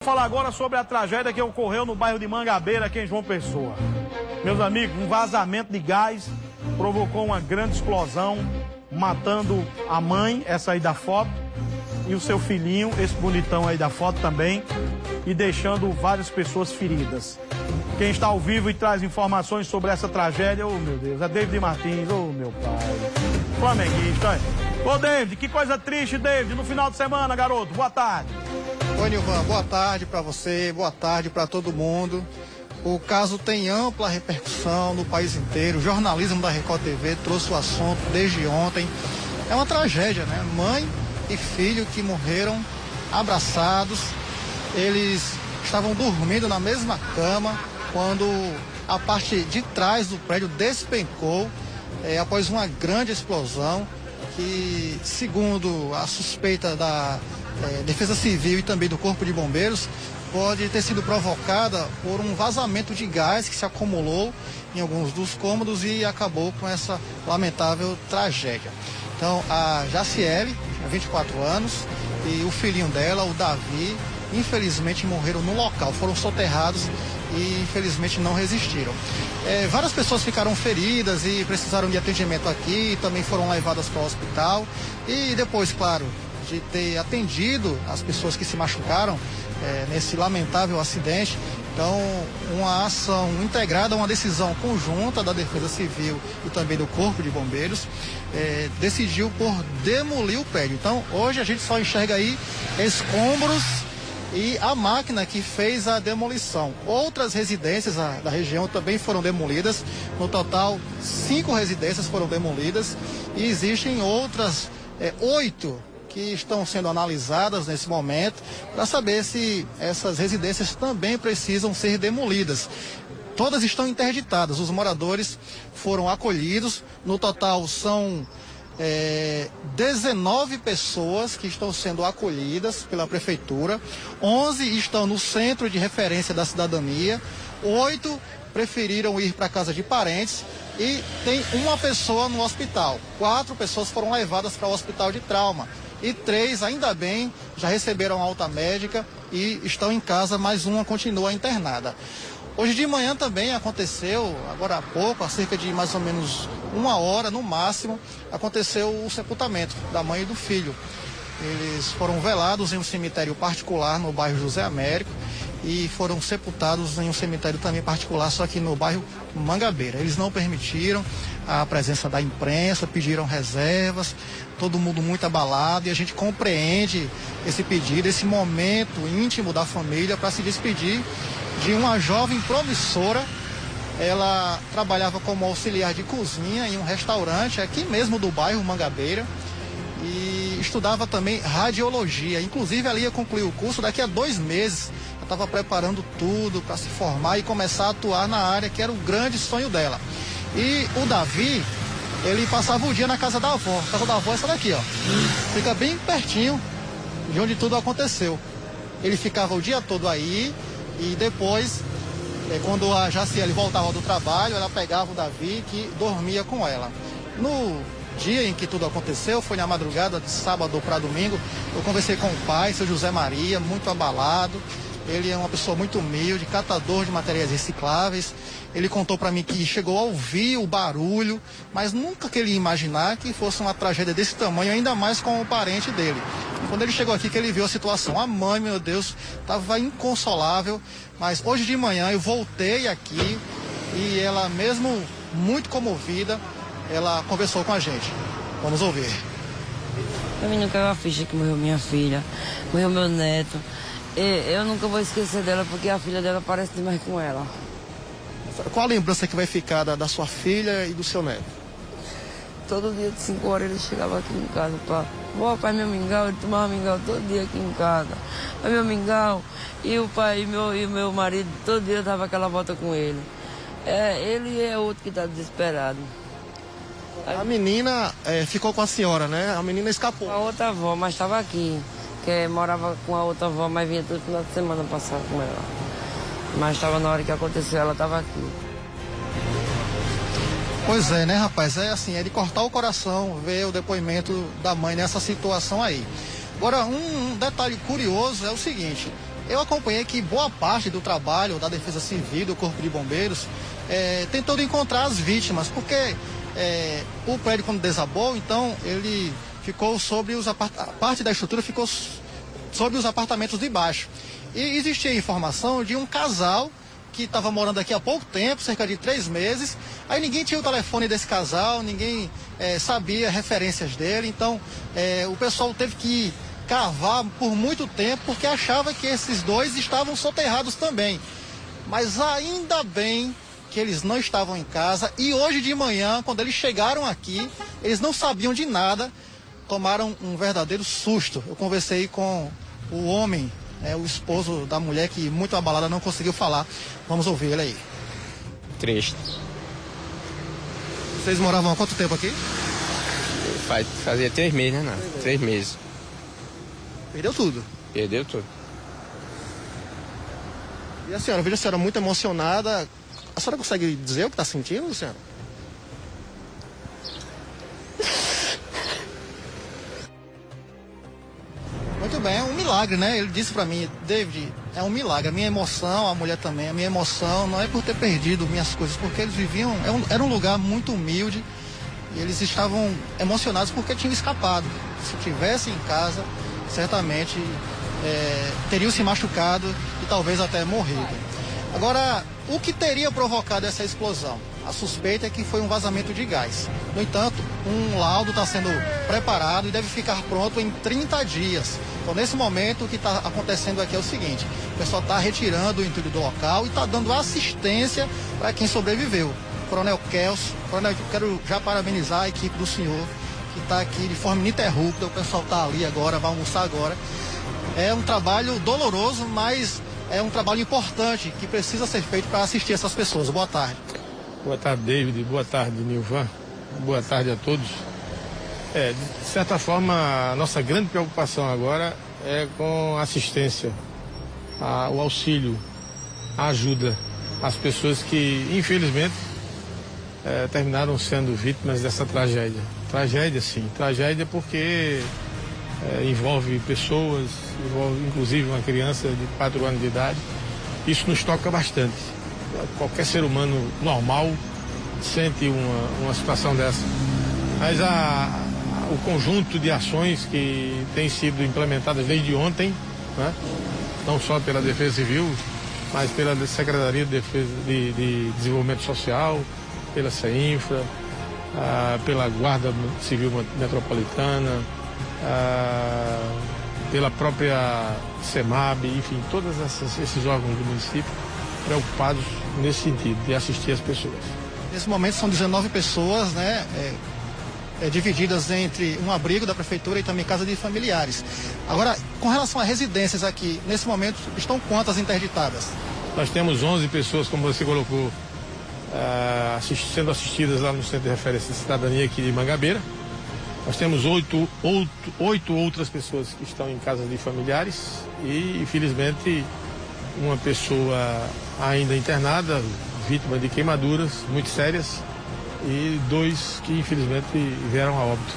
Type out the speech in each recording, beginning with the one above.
Vou falar agora sobre a tragédia que ocorreu no bairro de Mangabeira, aqui em João Pessoa. Meus amigos, um vazamento de gás provocou uma grande explosão, matando a mãe, essa aí da foto, e o seu filhinho, esse bonitão aí da foto também, e deixando várias pessoas feridas. Quem está ao vivo e traz informações sobre essa tragédia, oh meu Deus, é David Martins, oh meu pai, flamenguista, hein? Ô David, que coisa triste, David, no final de semana, garoto, boa tarde. Oi, Nilvan, boa tarde para você, boa tarde para todo mundo. O caso tem ampla repercussão no país inteiro. O jornalismo da Record TV trouxe o assunto desde ontem. É uma tragédia, né? Mãe e filho que morreram abraçados. Eles estavam dormindo na mesma cama quando a parte de trás do prédio despencou após uma grande explosão que, segundo a suspeita da Defesa Civil e também do Corpo de Bombeiros, pode ter sido provocada por um vazamento de gás que se acumulou em alguns dos cômodos e acabou com essa lamentável tragédia. Então, a Jaciele, tinha 24 anos, e o filhinho dela, o Davi, infelizmente morreram no local, foram soterrados e infelizmente não resistiram. Várias pessoas ficaram feridas e precisaram de atendimento aqui, também foram levadas para o hospital e depois, claro, de ter atendido as pessoas que se machucaram nesse lamentável acidente. Então, uma ação integrada, uma decisão conjunta da Defesa Civil e também do Corpo de Bombeiros decidiu por demolir o prédio. Então, hoje a gente só enxerga aí escombros e a máquina que fez a demolição. Outras residências da região também foram demolidas. No total, 5 residências foram demolidas e existem outras 8 que estão sendo analisadas nesse momento para saber se essas residências também precisam ser demolidas. Todas estão interditadas, os moradores foram acolhidos. No total são 19 pessoas que estão sendo acolhidas pela prefeitura, 11 estão no centro de referência da cidadania, 8 preferiram ir para a casa de parentes e tem uma pessoa no hospital. 4 pessoas foram levadas para o hospital de trauma e 3, ainda bem, já receberam alta médica e estão em casa, mas uma continua internada. Hoje de manhã também aconteceu, agora há pouco, há cerca de mais ou menos 1 hora no máximo, aconteceu o sepultamento da mãe e do filho. Eles foram velados em um cemitério particular no bairro José Américo e foram sepultados em um cemitério também particular, só que no bairro Mangabeira. Eles não permitiram a presença da imprensa, pediram reservas, todo mundo muito abalado e a gente compreende esse pedido, esse momento íntimo da família para se despedir de uma jovem promissora. Ela trabalhava como auxiliar de cozinha em um restaurante aqui mesmo do bairro Mangabeira e estudava também radiologia. Inclusive ela ia concluir o curso daqui a 2 meses. Ela estava preparando tudo para se formar e começar a atuar na área que era o grande sonho dela. E o Davi, ele passava o dia na casa da avó. A casa da avó é essa daqui, ó. Fica bem pertinho de onde tudo aconteceu. Ele ficava o dia todo aí e depois, quando a Jaciele voltava do trabalho, ela pegava o Davi que dormia com ela. No dia em que tudo aconteceu, foi na madrugada de sábado para domingo, eu conversei com o pai, seu José Maria, muito abalado. Ele é uma pessoa muito humilde, catador de materiais recicláveis. Ele contou para mim que chegou a ouvir o barulho, mas nunca queria imaginar que fosse uma tragédia desse tamanho, ainda mais com o parente dele. Quando ele chegou aqui, que ele viu a situação, a mãe, meu Deus, estava inconsolável. Mas hoje de manhã eu voltei aqui e ela, mesmo muito comovida, ela conversou com a gente. Vamos ouvir. Pra mim não caiu a ficha que morreu minha filha, morreu meu neto. Eu nunca vou esquecer dela porque a filha dela parece demais com ela. Qual a lembrança que vai ficar da sua filha e do seu neto? Todo dia de 5 horas ele chegava aqui em casa para vó, pai, meu mingau, ele tomava mingau todo dia aqui em casa. Pai, meu mingau, e o pai e meu marido, todo dia dava aquela volta com ele. Ele é outro que está desesperado. A menina ficou com a senhora, né? A menina escapou. A outra avó, mas estava aqui, que morava com a outra avó, mas vinha todo final de semana passar com ela. Mas estava na hora que aconteceu, ela estava aqui. Pois é, né, rapaz? É assim, é de cortar o coração ver o depoimento da mãe nessa situação aí. Agora, um detalhe curioso é o seguinte: Eu acompanhei que boa parte do trabalho da Defesa Civil, do Corpo de Bombeiros, tentou encontrar as vítimas, porque o prédio quando desabou, então ele ficou sobre parte da estrutura ficou sobre os apartamentos de baixo. E existia a informação de um casal que estava morando aqui há pouco tempo, cerca de 3 meses. Aí ninguém tinha o telefone desse casal, ninguém sabia referências dele. Então o pessoal teve que cavar por muito tempo porque achava que esses dois estavam soterrados também. Mas ainda bem que eles não estavam em casa. E hoje de manhã, quando eles chegaram aqui, eles não sabiam de nada, tomaram um verdadeiro susto. Eu conversei com o homem, o esposo da mulher, que muito abalada não conseguiu falar. Vamos ouvir ele aí. Triste. Vocês moravam há quanto tempo aqui? Fazia 3 meses, né? 3 meses. Perdeu tudo. Perdeu tudo. E a senhora, eu vejo a senhora muito emocionada. A senhora consegue dizer o que está sentindo, senhora? Muito bem, é um milagre, né? Ele disse para mim, David, é um milagre. A minha emoção, a mulher também, a minha emoção não é por ter perdido minhas coisas, porque eles viviam, era um lugar muito humilde e eles estavam emocionados porque tinham escapado. Se tivessem em casa, certamente teriam se machucado e talvez até morrido. Agora, o que teria provocado essa explosão? A suspeita é que foi um vazamento de gás. No entanto, um laudo está sendo preparado e deve ficar pronto em 30 dias. Então, nesse momento, o que está acontecendo aqui é o seguinte: o pessoal está retirando o entulho do local e está dando assistência para quem sobreviveu. Coronel Kelso, Coronel, quero já parabenizar a equipe do senhor, que está aqui de forma ininterrupta. O pessoal está ali agora, vai almoçar agora. É um trabalho doloroso, mas é um trabalho importante que precisa ser feito para assistir essas pessoas. Boa tarde. Boa tarde, David. Boa tarde, Nilvan. Boa tarde a todos. De certa forma, a nossa grande preocupação agora é com a assistência, o auxílio, a ajuda às pessoas que, infelizmente, terminaram sendo vítimas dessa tragédia. Tragédia, sim. Tragédia porque envolve pessoas, envolve inclusive uma criança de 4 anos de idade. Isso nos toca bastante. Qualquer ser humano normal sente uma situação dessa. Mas o conjunto de ações que tem sido implementadas desde ontem, né? Não só pela Defesa Civil, mas pela Secretaria de Desenvolvimento Social, pela CEINFRA, pela Guarda Civil Metropolitana, pela própria CEMAB, enfim, todos esses órgãos do município preocupados nesse sentido, de assistir as pessoas. Nesse momento são 19 pessoas, né, divididas entre um abrigo da prefeitura e também casa de familiares. Agora, com relação a residências aqui, nesse momento estão quantas interditadas? Nós temos 11 pessoas, como você colocou, sendo assistidas lá no Centro de Referência de Cidadania aqui de Mangabeira. Nós temos 8 outras pessoas que estão em casas de familiares e, infelizmente, uma pessoa ainda internada, vítima de queimaduras muito sérias, e 2 que, infelizmente, vieram a óbito.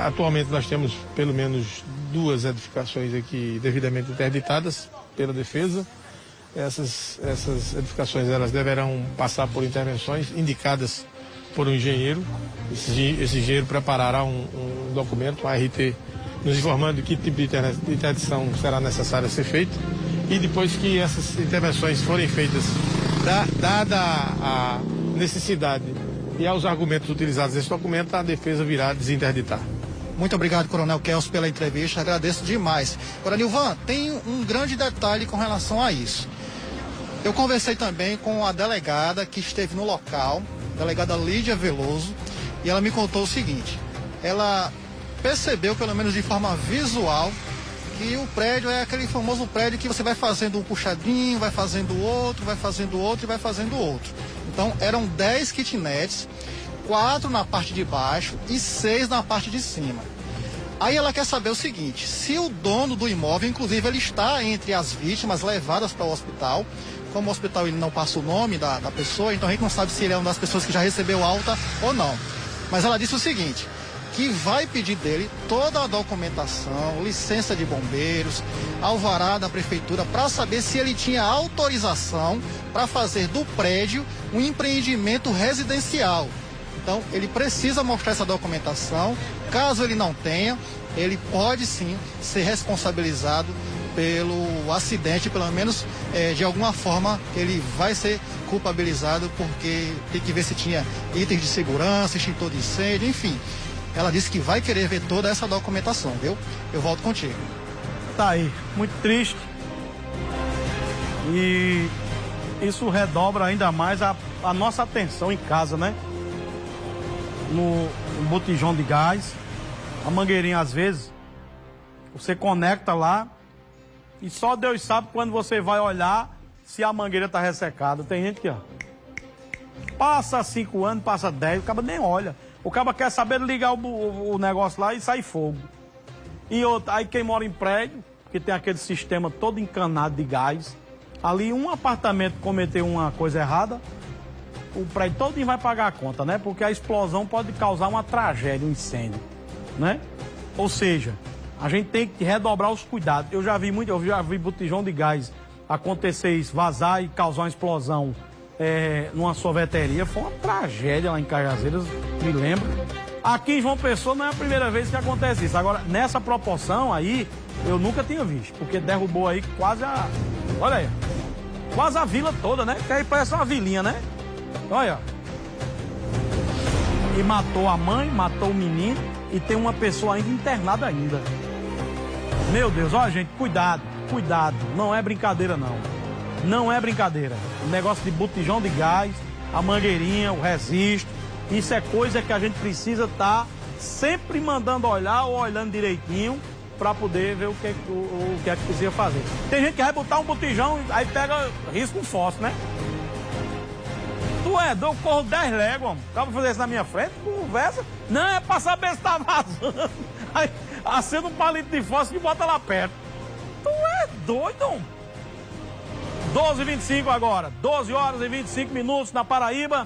Atualmente, nós temos pelo menos 2 edificações aqui devidamente interditadas pela Defesa. Essas edificações elas deverão passar por intervenções indicadas por um engenheiro. Esse engenheiro preparará um documento, um ART, nos informando que tipo de interdição será necessário ser feito. E depois que essas intervenções forem feitas, dada a necessidade e aos argumentos utilizados nesse documento, a Defesa virá desinterditar. Muito obrigado, Coronel Kelso, pela entrevista. Agradeço demais. Agora, Nilvan, tem um grande detalhe com relação a isso. Eu conversei também com a delegada que esteve no local, a delegada Lídia Veloso, e ela me contou o seguinte: ela percebeu, pelo menos de forma visual, que o prédio é aquele famoso prédio que você vai fazendo um puxadinho, vai fazendo outro, vai fazendo outro e vai fazendo outro. Então, eram 10 kitnets, 4 na parte de baixo e 6 na parte de cima. Aí ela quer saber o seguinte: se o dono do imóvel, inclusive ele está entre as vítimas levadas para o hospital, como o hospital ele não passa o nome da pessoa, então a gente não sabe se ele é uma das pessoas que já recebeu alta ou não. Mas ela disse o seguinte, que vai pedir dele toda a documentação, licença de bombeiros, alvará da prefeitura, para saber se ele tinha autorização para fazer do prédio um empreendimento residencial. Então, ele precisa mostrar essa documentação. Caso ele não tenha, ele pode sim ser responsabilizado pelo acidente, pelo menos de alguma forma ele vai ser culpabilizado, porque tem que ver se tinha itens de segurança, extintor de incêndio, enfim. Ela disse que vai querer ver toda essa documentação, viu? Eu volto contigo. Tá aí, muito triste. E isso redobra ainda mais a nossa atenção em casa, né? No botijão de gás, a mangueirinha às vezes, você conecta lá e só Deus sabe quando você vai olhar se a mangueira tá ressecada. Tem gente que, ó, passa 5 anos, passa 10, o cabo nem olha. O cabo quer saber ligar o negócio lá e sair fogo. E outra, aí quem mora em prédio, que tem aquele sistema todo encanado de gás, ali um apartamento cometeu uma coisa errada, o prédio todo vai pagar a conta, né? Porque a explosão pode causar uma tragédia, um incêndio, né? Ou seja, a gente tem que redobrar os cuidados. Eu já vi botijão de gás acontecer isso, vazar e causar uma explosão numa sorveteria. Foi uma tragédia lá em Cajazeiras, me lembro. Aqui em João Pessoa não é a primeira vez que acontece isso. Agora, nessa proporção aí, eu nunca tinha visto, porque derrubou aí quase a... Olha aí, quase a vila toda, né? Que aí parece uma vilinha, né? Olha. E matou a mãe, matou o menino e tem uma pessoa ainda internada ainda. Meu Deus, olha gente, cuidado, cuidado. Não é brincadeira não. Não é brincadeira. O negócio de botijão de gás, a mangueirinha, o resisto, isso é coisa que a gente precisa estar sempre mandando olhar ou olhando direitinho para poder ver o que é que precisa fazer. Tem gente que vai botar um botijão, aí pega risco fósforo, né? Tu é doido, eu corro 10 léguas, mano. Acaba fazer isso na minha frente, conversa. Não, é pra saber se tá vazando. Aí acende um palito de fósforo e bota lá perto. Tu é doido, mano. 12h25 agora, 12 horas e 25 minutos na Paraíba.